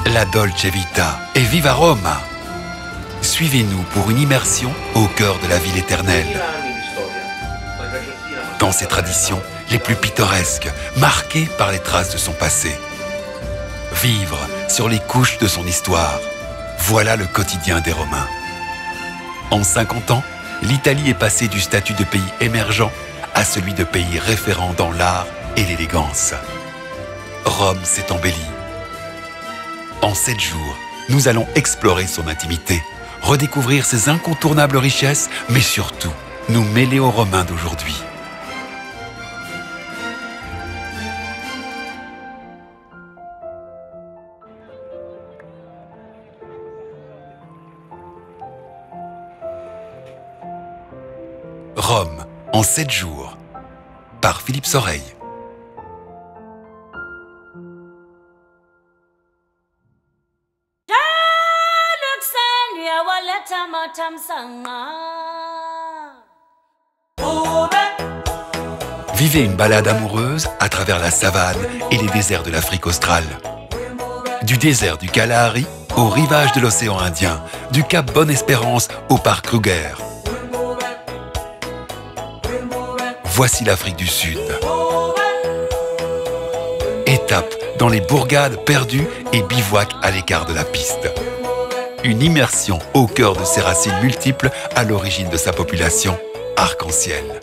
la Dolce Vita et Viva Roma. Suivez-nous pour une immersion au cœur de la ville éternelle. Dans ses traditions les plus pittoresques, marquées par les traces de son passé. Vivre sur les couches de son histoire, voilà le quotidien des Romains. En 50 ans, l'Italie est passée du statut de pays émergent à celui de pays référent dans l'art et l'élégance. Rome s'est embellie. En 7 jours, nous allons explorer son intimité, redécouvrir ses incontournables richesses, mais surtout, nous mêler aux Romains d'aujourd'hui. Rome, en 7 jours, par Philippe Soreille. Vivez une balade amoureuse à travers la savane et les déserts de l'Afrique australe. Du désert du Kalahari au rivage de l'océan Indien, du cap Bonne-Espérance au parc Kruger. Voici l'Afrique du Sud. Étape dans les bourgades perdues et bivouac à l'écart de la piste. Une immersion au cœur de ses racines multiples à l'origine de sa population, arc-en-ciel.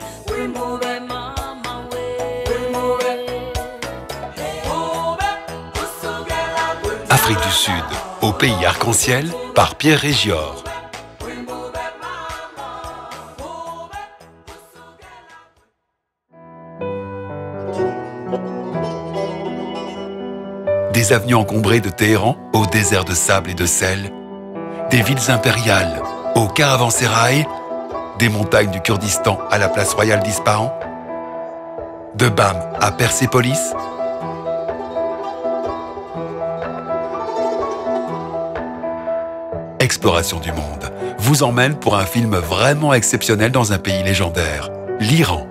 Afrique du Sud, au pays arc-en-ciel, par Pierre Régior. Des avenues encombrées de Téhéran au désert de sable et de sel, des villes impériales au caravansérail, des montagnes du Kurdistan à la place royale d'Ispahan, de Bam à Persépolis, Exploration du monde vous emmène pour un film vraiment exceptionnel dans un pays légendaire, l'Iran.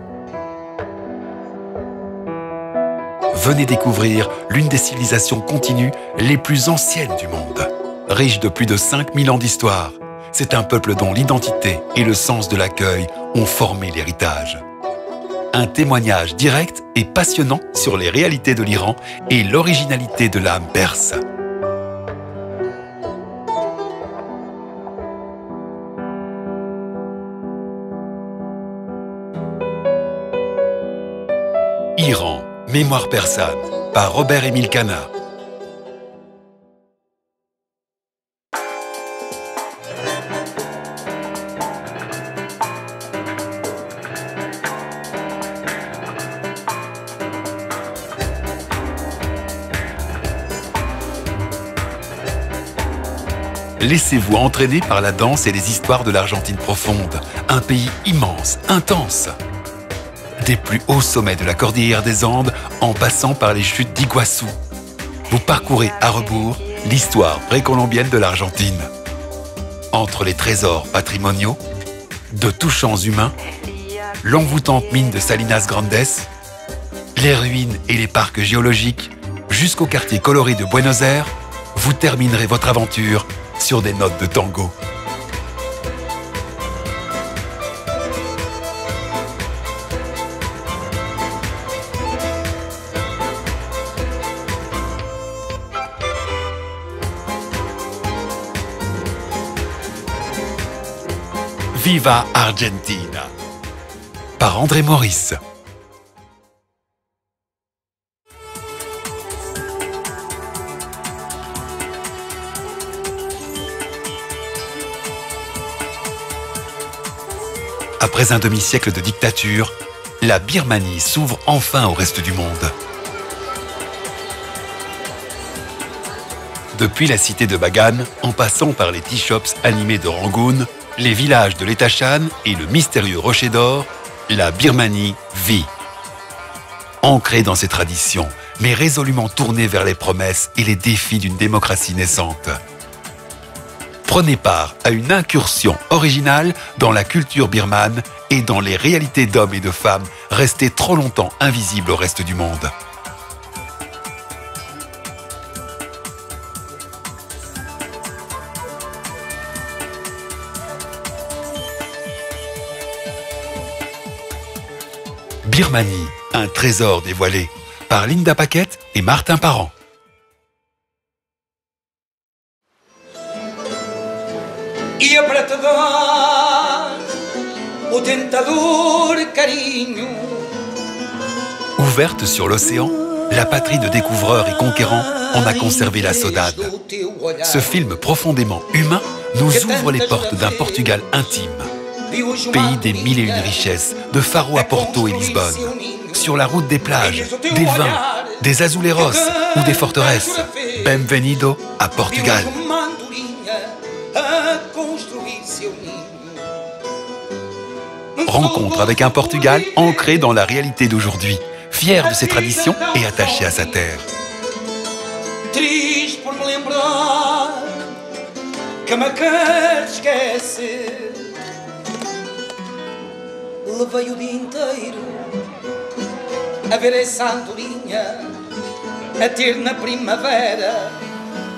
Venez découvrir l'une des civilisations continues les plus anciennes du monde. Riche de plus de 5000 ans d'histoire, c'est un peuple dont l'identité et le sens de l'accueil ont formé l'héritage. Un témoignage direct et passionnant sur les réalités de l'Iran et l'originalité de l'âme perse. Iran, mémoire persane, par Robert-Émile Cana. Laissez-vous entraîner par la danse et les histoires de l'Argentine profonde, un pays immense, intense. Des plus hauts sommets de la cordillère des Andes en passant par les chutes d'Iguassou. Vous parcourez à rebours l'histoire précolombienne de l'Argentine. Entre les trésors patrimoniaux, de touchants humains, l'envoûtante mine de Salinas Grandes, les ruines et les parcs géologiques, jusqu'au quartier coloré de Buenos Aires, vous terminerez votre aventure sur des notes de tango. Viva Argentina, par André Maurice. Après un demi-siècle de dictature, la Birmanie s'ouvre enfin au reste du monde. Depuis la cité de Bagan, en passant par les tea shops animés de Rangoon, les villages de l'Etachan et le mystérieux Rocher d'Or, la Birmanie vit. Ancrée dans ses traditions, mais résolument tournée vers les promesses et les défis d'une démocratie naissante. Prenez part à une incursion originale dans la culture birmane et dans les réalités d'hommes et de femmes restées trop longtemps invisibles au reste du monde. Birmanie, un trésor dévoilé, par Linda Paquette et Martin Parent. E para te dar o tentador carinho. Ouverte sur l'océan, la patrie de découvreurs et conquérants en a conservé la saudade. Ce film profondément humain nous ouvre les portes d'un Portugal intime. Pays des mille et une richesses, de Faro à Porto et Lisbonne. Sur la route des plages, des vins, des azuleros ou des forteresses. Bem-vindo à Portugal. Rencontre avec un Portugal ancré dans la réalité d'aujourd'hui, fier de ses traditions et attaché à sa terre. Triste por me lembrar que me quer esquecer. Levei o dia inteiro a ver essa andorinha, a ter na primavera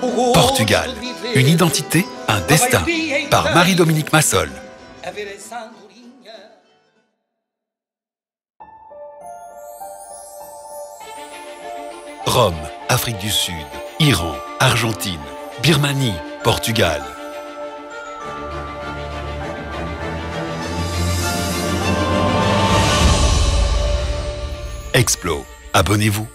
o gosto Portugal, de viver. une identité, un destin, par Marie-Dominique Massol. A ver essa andorinha. Rome, Afrique du Sud, Iran, Argentine, Birmanie, Portugal. Explo, abonnez-vous.